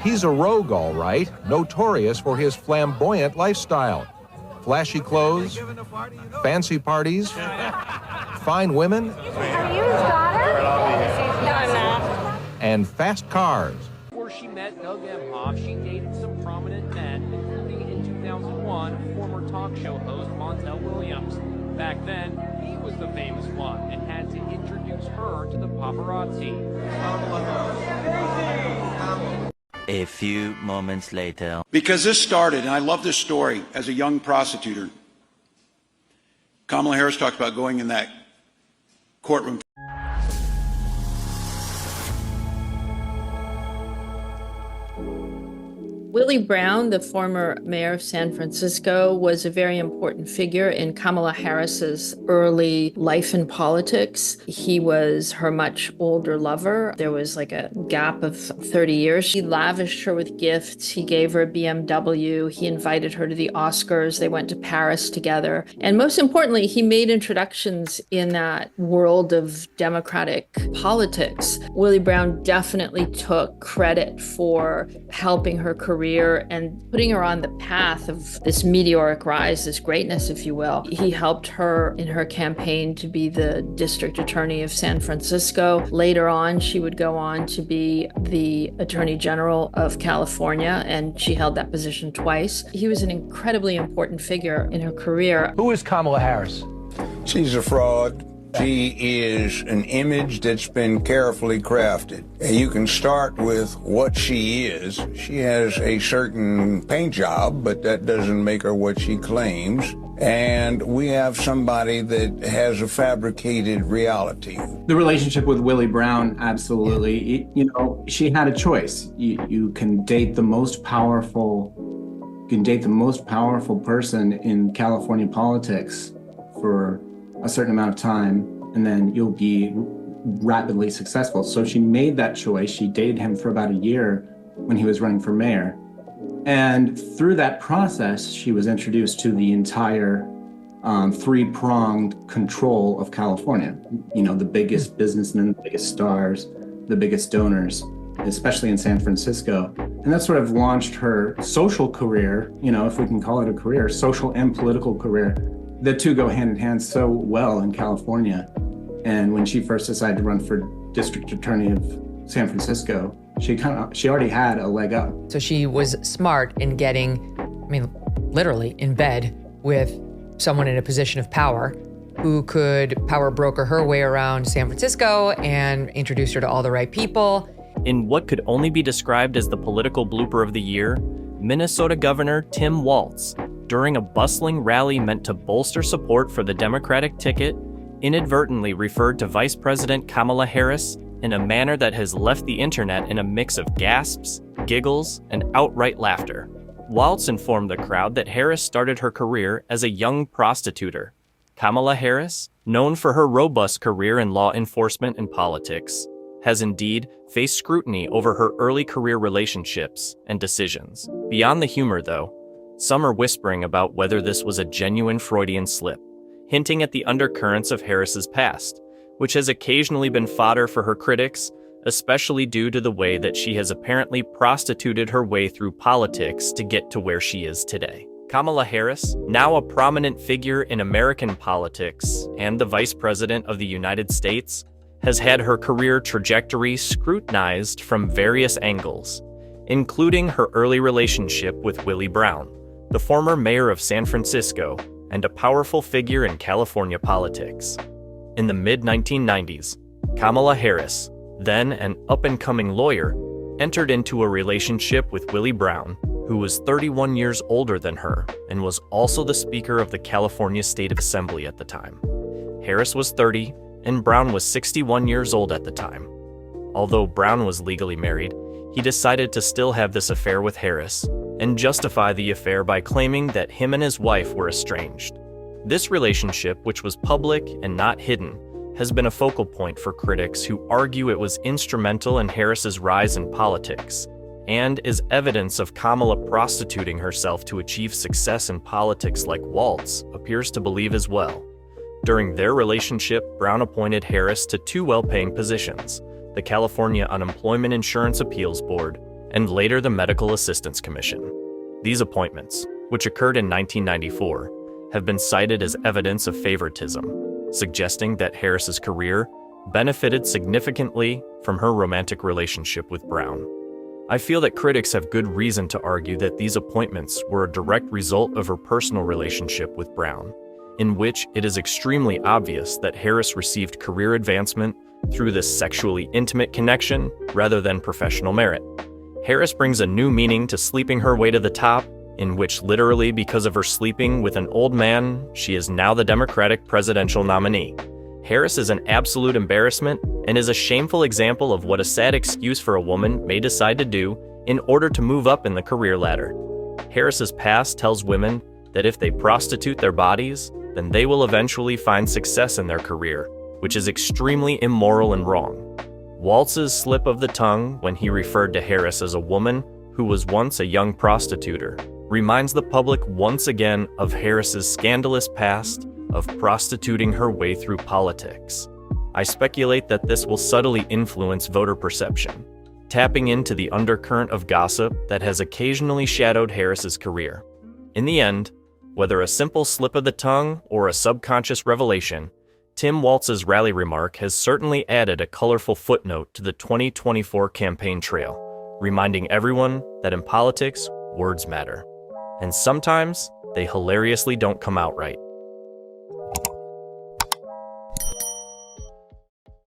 He's a rogue, all right, notorious for his flamboyant lifestyle. Flashy clothes, fancy parties, fine women, Are you his daughter? No, I'm not. and fast cars. Before she met Doug Emhoff, she dated some prominent men, including in 2001, former talk show host Montel Williams. Back then, he was the famous one and had to introduce her to the paparazzi. A few moments later. Because this started, and I love this story, as a young prostituter. Kamala Harris talked about going in that courtroom. Willie Brown, the former mayor of San Francisco, was a very important figure in Kamala Harris's early life in politics. He was her much older lover. There was like a gap of 30 years. He lavished her with gifts. He gave her a BMW. He invited her to the Oscars. They went to Paris together. And most importantly, he made introductions in that world of democratic politics. Willie Brown definitely took credit for helping her career and putting her on the path of this meteoric rise, this greatness, if you will. He helped her in her campaign to be the district attorney of San Francisco. Later on, she would go on to be the attorney general of California, and she held that position twice. He was an incredibly important figure in her career. Who is Kamala Harris? She's a fraud. She is an image that's been carefully crafted. You can start with what she is. She has a certain paint job, but that doesn't make her what she claims. And we have somebody that has a fabricated reality. The relationship with Willie Brown, absolutely. You know, she had a choice. You can date the most powerful, person in California politics for a certain amount of time, and then you'll be rapidly successful. So she made that choice. She dated him for about a year when he was running for mayor. And through that process, she was introduced to the entire three-pronged control of California. You know, the biggest businessmen, the biggest stars, the biggest donors, especially in San Francisco. And that sort of launched her social career, you know, if we can call it a career, social and political career. The two go hand in hand so well in California. And when she first decided to run for district attorney of San Francisco, she already had a leg up. So she was smart in getting, literally in bed with someone in a position of power who could power broker her way around San Francisco and introduce her to all the right people. In what could only be described as the political blooper of the year, Minnesota Governor Tim Walz, during a bustling rally meant to bolster support for the Democratic ticket, inadvertently referred to Vice President Kamala Harris in a manner that has left the internet in a mix of gasps, giggles, and outright laughter. Walz informed the crowd that Harris started her career as a young prostitutor. Kamala Harris, known for her robust career in law enforcement and politics, has indeed faced scrutiny over her early career relationships and decisions. Beyond the humor, though, some are whispering about whether this was a genuine Freudian slip, hinting at the undercurrents of Harris's past, which has occasionally been fodder for her critics, especially due to the way that she has apparently prostituted her way through politics to get to where she is today. Kamala Harris, now a prominent figure in American politics and the Vice President of the United States, has had her career trajectory scrutinized from various angles, including her early relationship with Willie Brown, the former mayor of San Francisco and a powerful figure in California politics. In the mid-1990s, Kamala Harris, then an up-and-coming lawyer, entered into a relationship with Willie Brown, who was 31 years older than her and was also the Speaker of the California State Assembly at the time. Harris was 30 and Brown was 61 years old at the time. Although Brown was legally married, he decided to still have this affair with Harris and justify the affair by claiming that him and his wife were estranged. This relationship, which was public and not hidden, has been a focal point for critics who argue it was instrumental in Harris's rise in politics, and is evidence of Kamala prostituting herself to achieve success in politics like Walz appears to believe as well. During their relationship, Brown appointed Harris to two well-paying positions, the California Unemployment Insurance Appeals Board and later the Medical Assistance Commission. These appointments, which occurred in 1994, have been cited as evidence of favoritism, suggesting that Harris's career benefited significantly from her romantic relationship with Brown. I feel that critics have good reason to argue that these appointments were a direct result of her personal relationship with Brown, in which it is extremely obvious that Harris received career advancement through this sexually intimate connection rather than professional merit. Harris brings a new meaning to sleeping her way to the top, in which literally because of her sleeping with an old man, she is now the Democratic presidential nominee. Harris is an absolute embarrassment and is a shameful example of what a sad excuse for a woman may decide to do in order to move up in the career ladder. Harris's past tells women that if they prostitute their bodies, then they will eventually find success in their career, which is extremely immoral and wrong. Walz's slip of the tongue when he referred to Harris as a woman who was once a young prostitutor reminds the public once again of Harris's scandalous past of prostituting her way through politics. I speculate that this will subtly influence voter perception, tapping into the undercurrent of gossip that has occasionally shadowed Harris's career. In the end, whether a simple slip of the tongue or a subconscious revelation, Tim Walz's rally remark has certainly added a colorful footnote to the 2024 campaign trail, reminding everyone that in politics, words matter. And sometimes, they hilariously don't come out right.